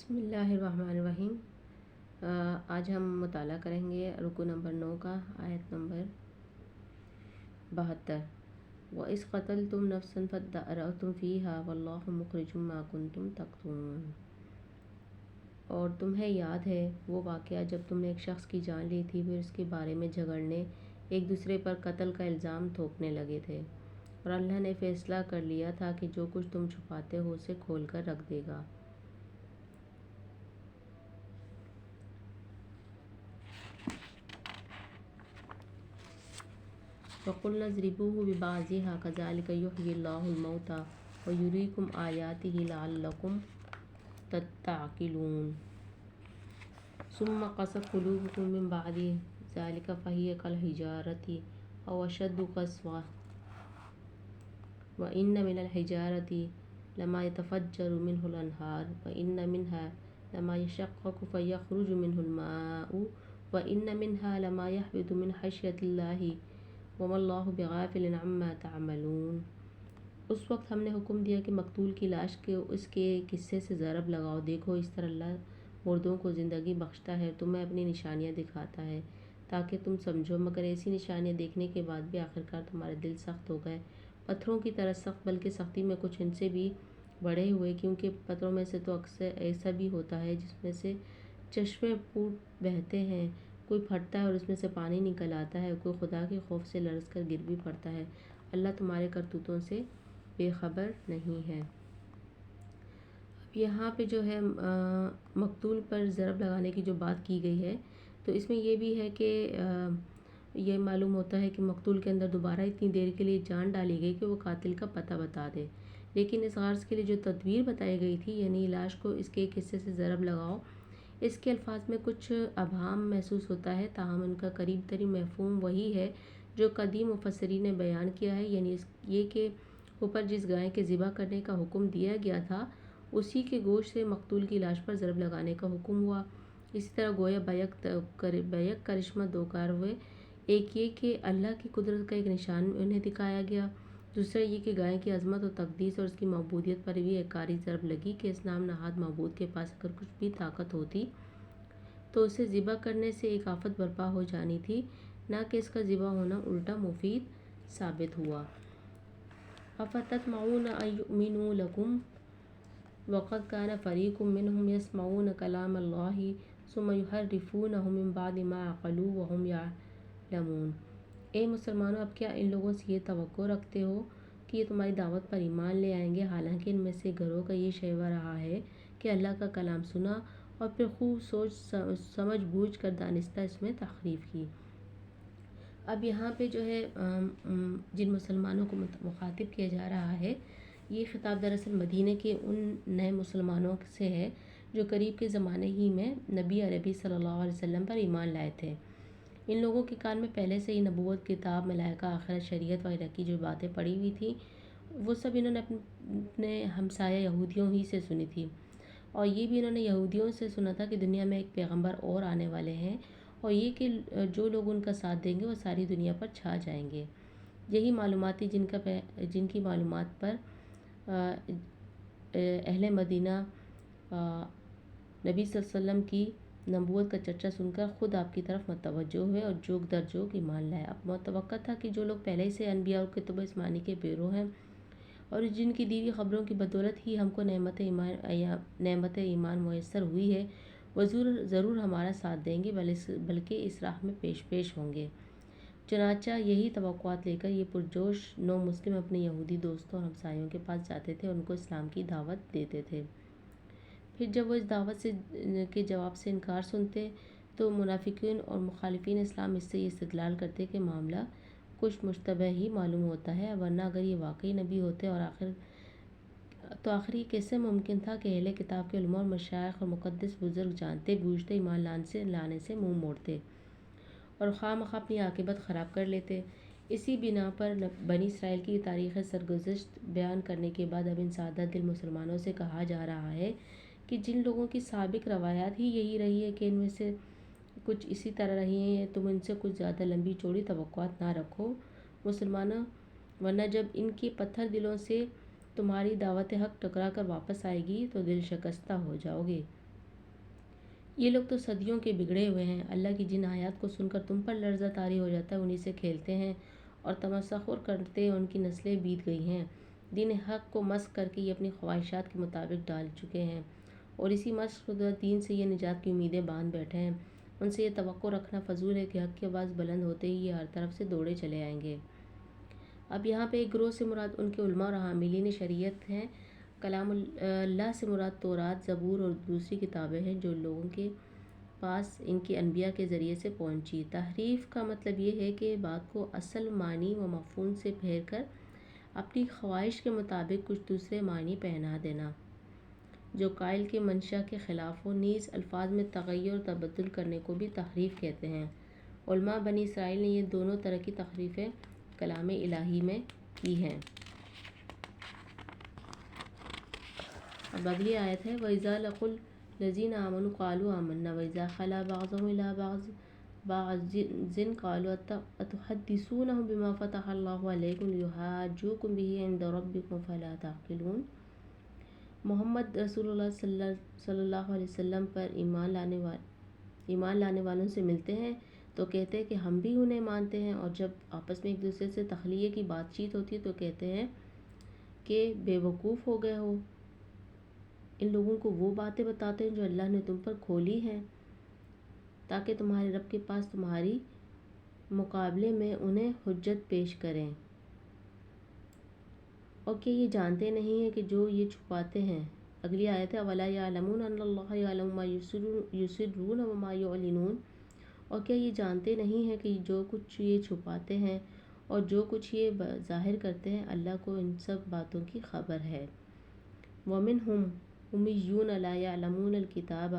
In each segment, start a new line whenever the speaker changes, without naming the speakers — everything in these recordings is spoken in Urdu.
بسم اللہ الرحمن الرحیم۔ آج ہم مطالعہ کریں گے رکوع نمبر 9 کا، آیت نمبر 72۔ وَإِذْ قَتَلْتُمْ نَفْسًا فَادَّارَأْتُمْ فِيهَا وَاللَّهُ مُخْرِجٌ مَا كُنْتُمْ تَكْتُمُونَ۔ اور تمہیں یاد ہے وہ واقعہ جب تم نے ایک شخص کی جان لی تھی، پھر اس کے بارے میں جھگڑنے، ایک دوسرے پر قتل کا الزام تھوپنے لگے تھے، اور اللہ نے فیصلہ کر لیا تھا کہ جو کچھ تم چھپاتے ہو اسے کھول کر رکھ دے گا۔ وَقُلْنَا اضْرِبُوهُ بِبَعْضِهَا كَذَلِكَ يُحْيِي اللَّهُ الْمَوْتَى وَيُرِيكُمْ آيَاتِهِ لَعَلَّكُمْ تَعْقِلُونَ ثُمَّ قَسَتْ قُلُوبُكُم مِّن بَعْدِ ذَلِكَ فَهِيَ كَالْحِجَارَةِ أَوْ أَشَدُّ قَسْوَةً وَإِنَّ مِنَ الْحِجَارَةِ لَمَا يَتَفَجَّرُ مِنْهُ الْأَنْهَارُ وَإِنَّ مِنْهَا لَمَا يَشَقَّقُ فَيَخْرُجُ مِنْهُ الْمَاءُ وَإِنَّ مِنْهَا لَمَا يَهْبِطُ مِنْ خَشْيَةِ اللَّهِ وَمَا اللَّهُ بِغَافِلٍ عَمَّا تَعْمَلُونَ۔ اس وقت ہم نے حکم دیا کہ مقتول کی لاش کے اس کے قصے سے ضرب لگاؤ، دیکھو اس طرح اللہ مردوں کو زندگی بخشتا ہے، تمہیں اپنی نشانیاں دکھاتا ہے تاکہ تم سمجھو، مگر ایسی نشانیاں دیکھنے کے بعد بھی آخرکار تمہارے دل سخت ہو گئے، پتھروں کی طرح سخت، بلکہ سختی میں کچھ ان سے بھی بڑھے ہوئے، کیونکہ پتھروں میں سے تو اکثر ایسا بھی ہوتا ہے جس میں سے چشمے پھوٹ بہتے ہیں، کوئی پھٹتا ہے اور اس میں سے پانی نکل آتا ہے، کوئی خدا کے خوف سے لرز کر گر بھی پڑتا ہے، اللہ تمہارے کرتوتوں سے بے خبر نہیں ہے۔ اب یہاں پہ جو ہے مقتول پر ضرب لگانے کی جو بات کی گئی ہے، تو اس میں یہ بھی ہے کہ یہ معلوم ہوتا ہے کہ مقتول کے اندر دوبارہ اتنی دیر کے لیے جان ڈالی گئی کہ وہ قاتل کا پتہ بتا دے، لیکن اس غرض کے لیے جو تدبیر بتائی گئی تھی، یعنی لاش کو اس کے ایک حصے سے ضرب لگاؤ، اس کے الفاظ میں کچھ ابہام محسوس ہوتا ہے، تاہم ان کا قریب ترین مفہوم وہی ہے جو قدیم مفسرین نے بیان کیا ہے، یعنی یہ کہ اوپر جس گائے کے ذبح کرنے کا حکم دیا گیا تھا، اسی کے گوشت سے مقتول کی لاش پر ضرب لگانے کا حکم ہوا۔ اسی طرح گویا بیک کرشمہ دو کار ہوئے، ایک یہ کہ اللہ کی قدرت کا ایک نشان انہیں دکھایا گیا، دوسرا یہ کہ گائے کی عظمت و تقدیس اور اس کی معبودیت پر بھی ایک کاری ضرب لگی کہ اس نام نہاد معبود کے پاس اگر کچھ بھی طاقت ہوتی تو اسے ذبح کرنے سے ایک آفت برپا ہو جانی تھی، نہ کہ اس کا ذبح ہونا الٹا مفید ثابت ہوا۔ أَفَتَطْمَعُونَ أَن يُؤْمِنُوا لَكُمْ وَقَدْ كَانَ فَرِيقٌ مِّنْهُمْ يَسْمَعُونَ كَلَامَ اللَّهِ ثُمَّ يُحَرِّفُونَهُ مِن بَعْدِ مَا عَقَلُوهُ وَهُمْ يَعْلَمُونَ۔ اے مسلمانوں، اب کیا ان لوگوں سے یہ توقع رکھتے ہو کہ یہ تمہاری دعوت پر ایمان لے آئیں گے، حالانکہ ان میں سے گھروں کا یہ شیوہ رہا ہے کہ اللہ کا کلام سنا اور پھر خوب سوچ سمجھ بوجھ کر دانستہ اس میں تحریف کی۔ اب یہاں پہ جو ہے جن مسلمانوں کو مخاطب کیا جا رہا ہے، یہ خطاب دراصل مدینہ کے ان نئے مسلمانوں سے ہے جو قریب کے زمانے ہی میں نبی عربی صلی اللہ علیہ وسلم پر ایمان لائے تھے۔ ان لوگوں کے کان میں پہلے سے ہی نبوت، کتاب، ملائکہ، آخرت، شریعت وغیرہ کی جو باتیں پڑھی ہوئی تھیں، وہ سب انہوں نے اپنے ہمسایہ یہودیوں ہی سے سنی تھی، اور یہ بھی انہوں نے یہودیوں سے سنا تھا کہ دنیا میں ایک پیغمبر اور آنے والے ہیں، اور یہ کہ جو لوگ ان کا ساتھ دیں گے وہ ساری دنیا پر چھا جائیں گے۔ یہی معلومات تھی جن کی معلومات پر اہل مدینہ نبی صلی اللہ علیہ وسلم کی نبوت کا چرچا سن کر خود آپ کی طرف متوجہ ہوئے اور جوگ در جوگ ایمان لائے۔ اب متوقع تھا کہ جو لوگ پہلے سے انبیاء اور کتب آسمانی کے پیرو ہیں اور جن کی دی ہوئی خبروں کی بدولت ہی ہم کو نعمت ایمان میسر ہوئی ہے، وہ ضرور ہمارا ساتھ دیں گے، بلکہ اس راہ میں پیش ہوں گے۔ چنانچہ یہی توقعات لے کر یہ پرجوش نو مسلم اپنے یہودی دوستوں اور ہمسایوں کے پاس جاتے تھے، ان کو اسلام کی دعوت دیتے تھے۔ پھر جب وہ اس دعوت کے جواب سے انکار سنتے تو منافقین اور مخالفین اسلام اس سے یہ استدلال کرتے کہ معاملہ کچھ مشتبہ ہی معلوم ہوتا ہے، ورنہ اگر یہ واقعی نبی ہوتے تو آخر یہ کیسے ممکن تھا کہ اہل کتاب کے علماء اور مشائخ اور مقدس بزرگ جانتے بوجھتے ایمان لانے سے منہ موڑتے اور خواہ مخواہ اپنی عاقبت خراب کر لیتے۔ اسی بنا پر بنی اسرائیل کی تاریخ سرگزشت بیان کرنے کے بعد اب ان سادہ دل مسلمانوں سے کہا جا رہا ہے کہ جن لوگوں کی سابق روایات ہی یہی رہی ہے کہ ان میں سے کچھ اسی طرح رہی ہیں، تم ان سے کچھ زیادہ لمبی چوڑی توقعات نہ رکھو مسلمانوں، ورنہ جب ان کے پتھر دلوں سے تمہاری دعوت حق ٹکرا کر واپس آئے گی تو دل شکستہ ہو جاؤ گے۔ یہ لوگ تو صدیوں کے بگڑے ہوئے ہیں، اللہ کی جن آیات کو سن کر تم پر لرزہ طاری ہو جاتا ہے انہی سے کھیلتے ہیں اور تمسخر کرتے ان کی نسلیں بیت گئی ہیں۔ دین حق کو مسخ کر کے یہ اپنی خواہشات کے مطابق ڈال چکے ہیں اور اسی مسخ شدہ دین سے یہ نجات کی امیدیں باندھ بیٹھے ہیں۔ ان سے یہ توقع رکھنا فضول ہے کہ حق کی آواز بلند ہوتے ہی یہ ہر طرف سے دوڑے چلے آئیں گے۔ اب یہاں پہ ایک گروہ سے مراد ان کے علماء اور حاملین شریعت ہیں۔ کلام اللہ سے مراد تورات، زبور اور دوسری کتابیں ہیں جو لوگوں کے پاس ان کے انبیاء کے ذریعے سے پہنچی۔ تحریف کا مطلب یہ ہے کہ بات کو اصل معنی و مفہوم سے پھیر کر اپنی خواہش کے مطابق کچھ دوسرے معنی پہنا دینا، جو قائل کے منشا کے خلاف ہو۔ نیز الفاظ میں تغیر اور تبدل کرنے کو بھی تحریف کہتے ہیں۔ علماء بنی اسرائیل نے یہ دونوں طرح کی تحریفیں کلام الہی میں کی ہیں۔ اب اگلی آیت ہے وَإِذَا لَقُوا الَّذِينَ آمَنُوا قَالُوا آمَنَّا وَإِذَا خَلَا بَعْضُهُمْ إِلَىٰ بَعْضٍ قَالُوا أَتُحَدِّثُونَهُم بِمَا فَتَحَ اللَّهُ عَلَيْكُمْ لِيُحَاجُّوكُم بِهِ عِندَ رَبِّكُمْ فَلَا تَعْقِلُونَ۔ محمد رسول اللہ صلی اللہ علیہ وسلم پر ایمان لانے والوں سے ملتے ہیں تو کہتے ہیں کہ ہم بھی انہیں مانتے ہیں، اور جب آپس میں ایک دوسرے سے تخلیہ کی بات چیت ہوتی ہے تو کہتے ہیں کہ بے وقوف ہو گئے ہو۔ ان لوگوں کو وہ باتیں بتاتے ہیں جو اللہ نے تم پر کھولی ہیں تاکہ تمہارے رب کے پاس تمہاری مقابلے میں انہیں حجت پیش کریں۔ اور کیا یہ جانتے نہیں ہیں کہ جو یہ چھپاتے ہیں؟ اگلی آیت ہے وَلَا يَعْلَمُونَ أَنَّ اللَّهَ يَعْلَمُ مَا يُسِرُّونَ وَمَا يُعْلِنُونَ۔ اور کیا یہ جانتے نہیں ہیں کہ جو کچھ یہ چھپاتے ہیں اور جو کچھ یہ ظاہر کرتے ہیں اللہ کو ان سب باتوں کی خبر ہے۔ وَمِنْهُمْ أُمِّيُّونَ لَا يَعْلَمُونَ الْكِتَابَ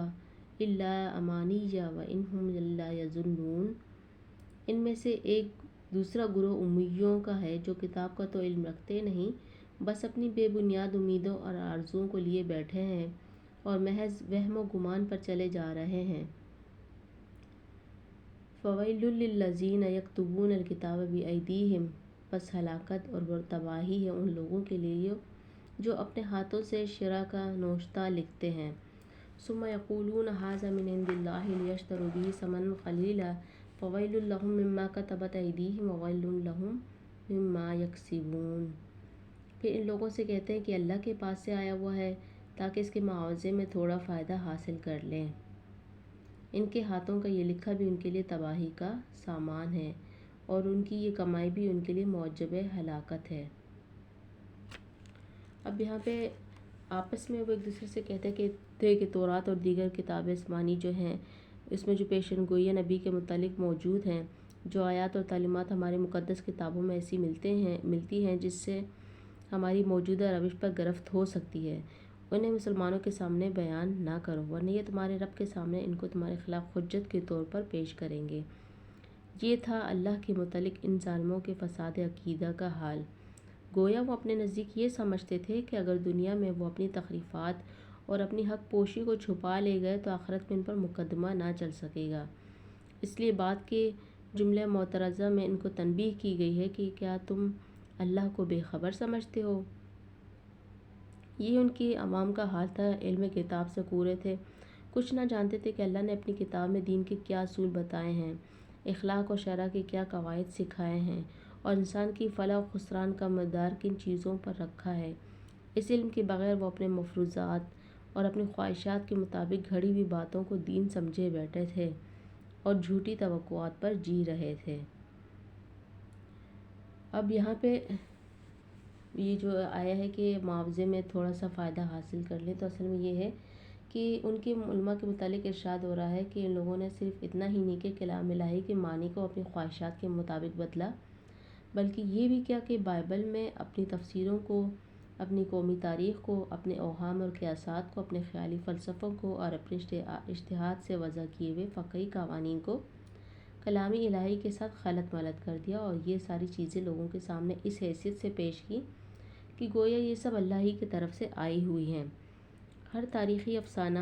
إِلَّا أَمَانِيَّ وَإِنْ هُمْ إِلَّا يَظُنُّونَ۔ ان میں سے ایک دوسرا گروہ امیوں کا ہے جو کتاب کا تو علم رکھتے نہیں، بس اپنی بے بنیاد امیدوں اور آرزوؤں کو لیے بیٹھے ہیں اور محض وہم و گمان پر چلے جا رہے ہیں۔ فَوَيْلٌ لِّلَّذِينَ يَكْتُبُونَ الْكِتَابَ بِأَيْدِيهِمْ۔ پس ہلاکت اور تباہی ہے ان لوگوں کے لیے جو اپنے ہاتھوں سے شرع کا نوشتہ لکھتے ہیں۔ ثُمَّ يَقُولُونَ هَٰذَا مِنْ عِندِ اللَّهِ لِيَشْتَرُوا بِهِ ثَمَنًا قَلِيلًا فَوَيْلٌ لَّهُم مِّمَّا كَتَبَتْ أَيْدِيهِمْ وَوَيْلٌ لَّهُم مِّمَّا يَكْسِبُونَ۔ پھر ان لوگوں سے کہتے ہیں کہ اللہ کے پاس سے آیا ہوا ہے تاکہ اس کے معاوضے میں تھوڑا فائدہ حاصل کر لیں۔ ان کے ہاتھوں کا یہ لکھا بھی ان کے لیے تباہی کا سامان ہے اور ان کی یہ کمائی بھی ان کے لیے موجب ہلاکت ہے۔ اب یہاں پہ آپس میں وہ ایک دوسرے سے کہتے تھے کہ تورات اور دیگر کتاب آسمانی جو ہیں اس میں جو پیشن گوئیاں نبی کے متعلق موجود ہیں، جو آیات اور تعلیمات ہمارے مقدس کتابوں میں ایسی ملتی ہیں جس سے ہماری موجودہ روش پر گرفت ہو سکتی ہے، انہیں مسلمانوں کے سامنے بیان نہ کرو، ورنہ یہ تمہارے رب کے سامنے ان کو تمہارے خلاف حجت کے طور پر پیش کریں گے۔ یہ تھا اللہ کے متعلق ان ظالموں کے فساد عقیدہ کا حال۔ گویا وہ اپنے نزدیک یہ سمجھتے تھے کہ اگر دنیا میں وہ اپنی تخریفات اور اپنی حق پوشی کو چھپا لے گئے تو آخرت میں ان پر مقدمہ نہ چل سکے گا۔ اس لیے بات کے جملہ معترضہ میں ان کو تنبیہ کی گئی ہے کہ کیا تم اللہ کو بے خبر سمجھتے ہو؟ یہ ان کی عوام کا حال تھا، علم کتاب سے پورے تھے، کچھ نہ جانتے تھے کہ اللہ نے اپنی کتاب میں دین کے کیا اصول بتائے ہیں، اخلاق و شرع کے کیا قواعد سکھائے ہیں اور انسان کی فلاح و خسران کا مدار کن چیزوں پر رکھا ہے۔ اس علم کے بغیر وہ اپنے مفروضات اور اپنی خواہشات کے مطابق گھڑی ہوئی باتوں کو دین سمجھے بیٹھے تھے اور جھوٹی توقعات پر جی رہے تھے۔ اب یہاں پہ یہ جو آیا ہے کہ معاوضے میں تھوڑا سا فائدہ حاصل کر لیں، تو اصل میں یہ ہے کہ ان کے علماء کے متعلق ارشاد ہو رہا ہے کہ ان لوگوں نے صرف اتنا ہی نہیں کہ کلام الہی کے معنی کو اپنی خواہشات کے مطابق بدلا، بلکہ یہ بھی کیا کہ بائبل میں اپنی تفسیروں کو، اپنی قومی تاریخ کو، اپنے اوہام اور قیاسات کو، اپنے خیالی فلسفوں کو اور اپنے اجتہاد سے وضع کیے ہوئے فقہی قوانین کو کلام الہی کے ساتھ خلط ملط کر دیا، اور یہ ساری چیزیں لوگوں کے سامنے اس حیثیت سے پیش کی کہ گویا یہ سب اللہ ہی کی طرف سے آئی ہوئی ہیں۔ ہر تاریخی افسانہ،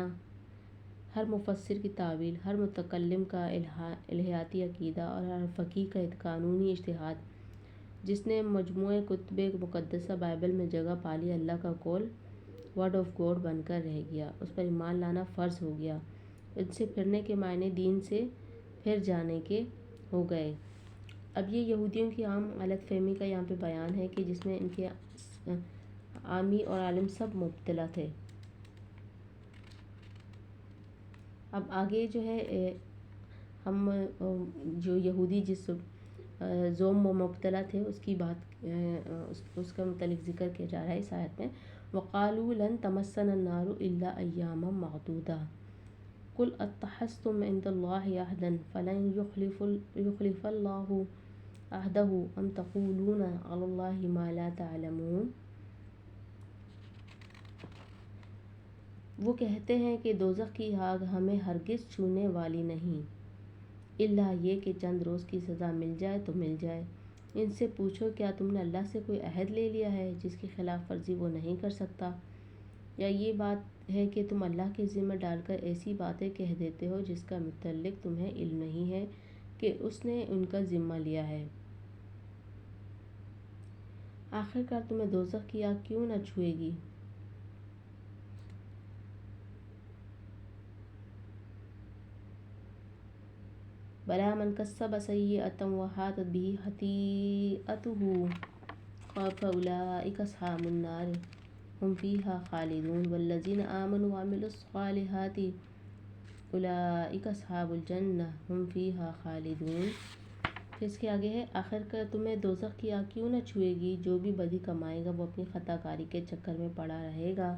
ہر مفسر کی تعویل، ہر متکلم کا الہیاتی عقیدہ اور ہر فقیہ کا قانونی اجتہاد جس نے مجموعہ کتب مقدسہ بائبل میں جگہ پالی، اللہ کا قول ورڈ آف گاڈ بن کر رہ گیا، اس پر ایمان لانا فرض ہو گیا، ان سے پھرنے کے معنی دین سے پھر جانے کے ہو گئے۔ اب یہ یہودیوں کی عام غلط فہمی کا یہاں پہ بیان ہے کہ جس میں ان کے عامی اور عالم سب مبتلا تھے۔ اب آگے جو ہے ہم جو یہودی جس زوم و مبتلا تھے اس کی بات اس کا متعلق ذکر کیا جا رہا ہے اس آیت میں۔ وَقَالُوا لَن تَمَسَّنَا النَّارُ إِلَّا أَيَّامًا مَعْدُودَةً قُلْ أَتَّخَذْتُمْ عِندَ اللَّهِ عَهْدًا فَلَن يُخْلِفَ اللَّهُ عَهْدَهُ أَمْ تَقُولُونَ عَلَى اللَّهِ مَا لَا تَعْلَمُونَ۔ وہ کہتے ہیں کہ دوزخ کی آگ ہمیں ہرگز چھونے والی نہیں، الا یہ کہ چند روز کی سزا مل جائے تو مل جائے۔ ان سے پوچھو کیا تم نے اللہ سے کوئی عہد لے لیا ہے جس کی خلاف ورزی وہ نہیں کر سکتا، یا یہ بات ہے کہ تم اللہ کے ذمہ ڈال کر ایسی باتیں کہہ دیتے ہو جس کا متعلق تمہیں علم نہیں ہے کہ اس نے ان کا ذمہ لیا ہے۔ آخرکار تمہیں دوزخ کی آگ کیوں نہ چھوئے گی؟ بلا من کسب سیئۃ وحاطت بہ خطیئتہ فاولئک اصحاب النار هم فیہا خالدون والذین آمنوا وعملوا الصالحات اولئک اصحاب الجنہ هم فیہا خالدون۔ پھر اس کے آگے ہے آخرکار تمہیں دوزخ کی آگ کیوں نہ چھوئے گی؟ جو بھی بدی کمائے گا وہ اپنی خطا کاری کے چکر میں پڑا رہے گا،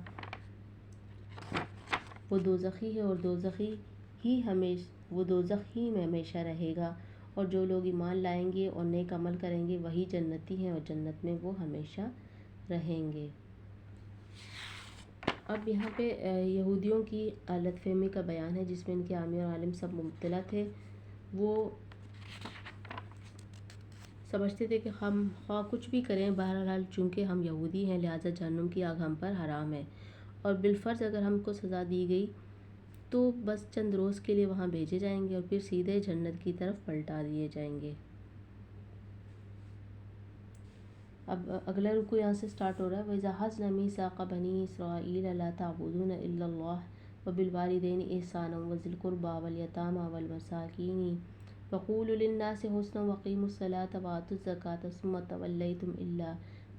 وہ دوزخی ہے اور وہ دوزخ ہی میں ہمیشہ رہے گا، اور جو لوگ ایمان لائیں گے اور نیک عمل کریں گے وہی جنتی ہیں اور جنت میں وہ ہمیشہ رہیں گے۔ اب یہاں پہ یہودیوں کی غلط فہمی کا بیان ہے جس میں ان کے عامی اور عالم سب مبتلا تھے۔ وہ سمجھتے تھے کہ ہم خواہ کچھ بھی کریں بہرحال چونکہ ہم یہودی ہیں لہٰذا جہنم کی آگ ہم پر حرام ہے، اور بالفرض اگر ہم کو سزا دی گئی تو بس چند روز کے لیے وہاں بھیجے جائیں گے اور پھر سیدھے جنت کی طرف پلٹا دیے جائیں گے۔ اب اگلا رکوع یہاں سے سٹارٹ ہو رہا ہے۔ وَإِذَا أَخَذْنَا مِيثَاقَ بَنِي إِسْرَائِيلَ لَا تَعْبُدُونَ إِلَّا اللَّهَ وَبِالْوَالِدَيْنِ إِحْسَانًا وَذِي الْقُرْبَى وَالْيَتَامَى وَالْمَسَاكِينِ وَقُولُوا لِلنَّاسِ حُسْنًا وَأَقِيمُوا الصَّلَاةَ وَآتُوا الزَّكَاةَ ثُمَّ تَوَلَّيْتُمْ إِلَّا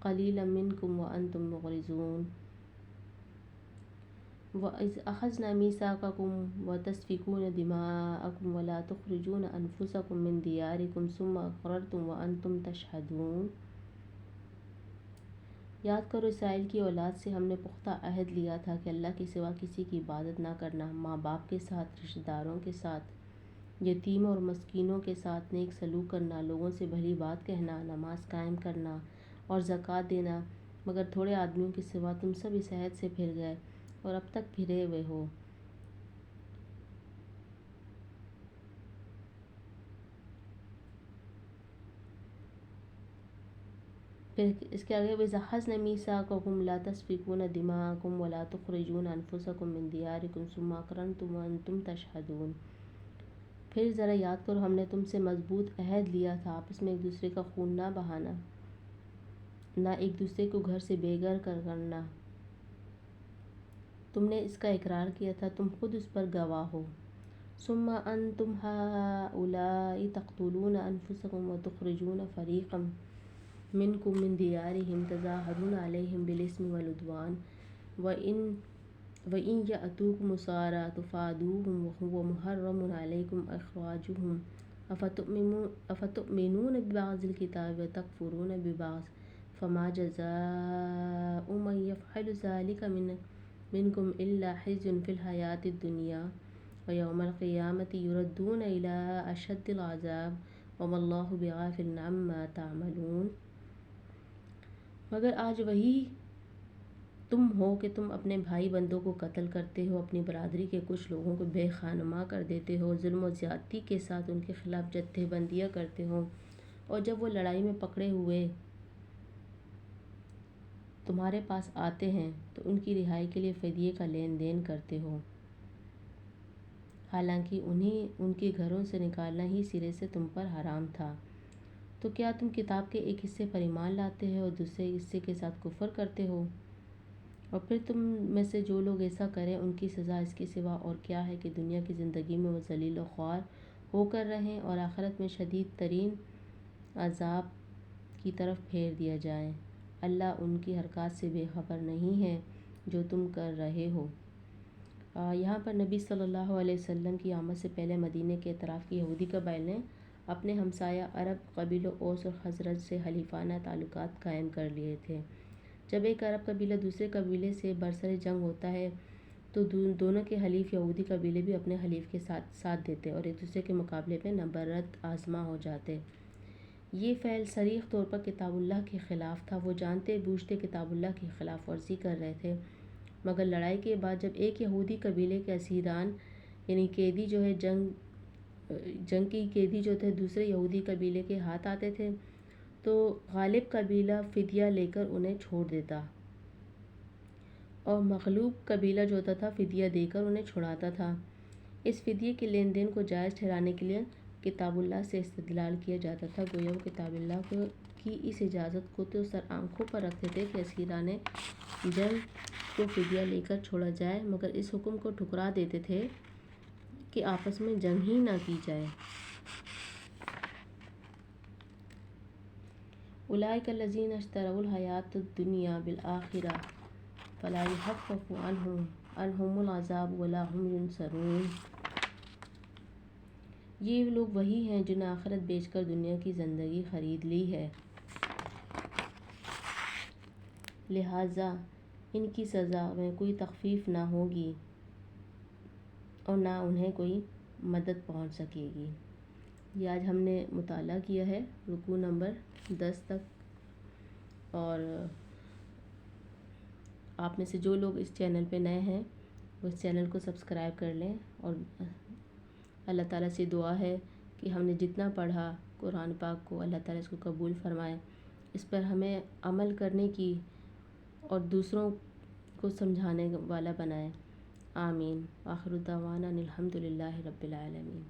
قَلِيلًا مِنْكُمْ وَأَنْتُمْ مُعْرِضُونَ۔ وَإِذْ أَخَذْنَا مِيثَاقَكُمْ وَتَسْفِكُونَ دِمَاءَكُمْ وَلَا تُخْرِجُونَ أَنْفُسَكُمْ مِنْ دِيَارِكُمْ ثُمَّ أَقْرَرْتُمْ وَأَنْتُمْ تَشْهَدُونَ۔ یاد کرو اسرائیل کی اولاد سے ہم نے پختہ عہد لیا تھا کہ اللہ کے سوا کسی کی عبادت نہ کرنا، ماں باپ کے ساتھ، رشتہ داروں کے ساتھ، یتیموں اور مسکینوں کے ساتھ نیک سلوک کرنا، لوگوں سے بھلی بات کہنا، نماز قائم کرنا اور زکوٰۃ دینا، مگر تھوڑے آدمیوں کے سوا تم سب اس عہد سے پھر گئے اور اب تک پھرے ہوئے ہو۔ پھر اس کے آگے وَإِذَا أَخَذْنَا مِيثَاقَكُمْ لَا تَسْفِكُونَ دِمَاءَكُمْ وَلَا تُخْرِجُونَ أَنْفُسَكُمْ مِنْ دِيَارِكُمْ ثُمَّ أَقْرَرْتُمْ وَأَنْتُمْ تَشْهَدُونَ۔ پھر ذرا یاد کرو ہم نے تم سے مضبوط عہد لیا تھا آپس میں ایک دوسرے کا خون نہ بہانا، نہ ایک دوسرے کو گھر سے بے گھر کرنا، تم نے اس کا اقرار کیا تھا، تم خود اس پر گواہ ہو۔ ثُمَّ أَنْتُمْ هَٰؤُلَاءِ تَقْتُلُونَ أَنْفُسَكُمْ وَتُخْرِجُونَ فَرِيقًا مِنْكُمْ مِنْ دِيَارِهِمْ تَظَاهَرُونَ عَلَيْهِمْ بِالْإِثْمِ وَالْعُدْوَانِ وَإِنْ يَأْتُوكُمْ أُسَارَىٰ تُفَادُوهُمْ وَهُوَ مُحَرَّمٌ عَلَيْكُمْ إِخْرَاجُهُمْ أَفَتُؤْمِنُونَ بِبَعْضِ الْكِتَابِ وَتَكْفُرُونَ بِبَعْضٍ فَمَا جَزَاءُ مَنْ يَفْعَلُ ذَلِكَ مِنْكُمْ إِلَّا خِزْيٌ فِي الْحَيَاةِ الدُّنْيَا وَيَوْمَ الْقِيَامَةِ يُرَدُّونَ إِلَىٰ أَشَدِّ الْعَذَابِ وَمَا اللَّهُ بِغَافِلٍ عَمَّا تَعْمَلُونَ۔ مگر آج وہی تم ہو کہ تم اپنے بھائی بندوں کو قتل کرتے ہو، اپنی برادری کے کچھ لوگوں کو بے خانماں کر دیتے ہو، ظلم و زیادتی کے ساتھ ان کے خلاف جتھے بندیاں کرتے ہو، اور جب وہ لڑائی میں پکڑے ہوئے تمہارے پاس آتے ہیں تو ان کی رہائی کے لیے فدیے کا لین دین کرتے ہو، حالانکہ انہیں ان کے گھروں سے نکالنا ہی سرے سے تم پر حرام تھا۔ تو کیا تم کتاب کے ایک حصے پر ایمان لاتے ہو اور دوسرے حصے کے ساتھ کفر کرتے ہو؟ اور پھر تم میں سے جو لوگ ایسا کریں ان کی سزا اس کے سوا اور کیا ہے کہ دنیا کی زندگی میں وہ ذلیل و خوار ہو کر رہیں اور آخرت میں شدید ترین عذاب کی طرف پھیر دیا جائیں۔ اللہ ان کی حرکات سے بے خبر نہیں ہے جو تم کر رہے ہو۔ یہاں پر نبی صلی اللہ علیہ وسلم کی آمد سے پہلے مدینہ کے اطراف کے یہودی قبائل نے اپنے ہمسایہ عرب قبیلوں اوس اور خزرج سے حلیفانہ تعلقات قائم کر لیے تھے۔ جب ایک عرب قبیلہ دوسرے قبیلے سے برسر جنگ ہوتا ہے تو دونوں کے حلیف یہودی قبیلے بھی اپنے حلیف کے ساتھ دیتے اور ایک دوسرے کے مقابلے میں نبرد آزما ہو جاتے۔ یہ فعل صریح طور پر کتاب اللہ کے خلاف تھا۔ وہ جانتے بوجھتے کتاب اللہ کی خلاف ورزی کر رہے تھے، مگر لڑائی کے بعد جب ایک یہودی قبیلے کے اسیران یعنی قیدی جو ہے جنگ کی قیدی جو تھے دوسرے یہودی قبیلے کے ہاتھ آتے تھے تو غالب قبیلہ فدیہ لے کر انہیں چھوڑ دیتا اور مغلوب قبیلہ جو ہوتا تھا فدیہ دے کر انہیں چھڑاتا تھا۔ اس فدیے کے لین دین کو جائز ٹھہرانے کے لیے کتاب اللہ سے استدلال کیا جاتا تھا۔ گویا وہ کتاب اللہ کی اس اجازت کو تو سر آنکھوں پر رکھتے تھے کہ اسیران جنگ کو فدیہ لے کر چھوڑا جائے، مگر اس حکم کو ٹھکرا دیتے تھے کہ آپس میں جنگ ہی نہ کی جائے۔ اولئک الذین اشتروا الحیاۃ الدنیا بالآخرہ فلا یخفف عنہم العذاب ولا هم ینصرون۔ یہ لوگ وہی ہیں جنہوں نے آخرت بیچ کر دنیا کی زندگی خرید لی ہے، لہٰذا ان کی سزا میں کوئی تخفیف نہ ہوگی اور نہ انہیں کوئی مدد پہنچ سکے گی۔ یہ آج ہم نے مطالعہ کیا ہے رکوع نمبر 10 تک، اور آپ میں سے جو لوگ اس چینل پہ نئے ہیں وہ اس چینل کو سبسکرائب کر لیں، اور اللہ تعالیٰ سے دعا ہے کہ ہم نے جتنا پڑھا قرآن پاک کو اللہ تعالیٰ اس کو قبول فرمائے، اس پر ہمیں عمل کرنے کی اور دوسروں کو سمجھانے والا بنائے۔ آمین۔ آخر دعوانا الحمد للہ رب العالمین۔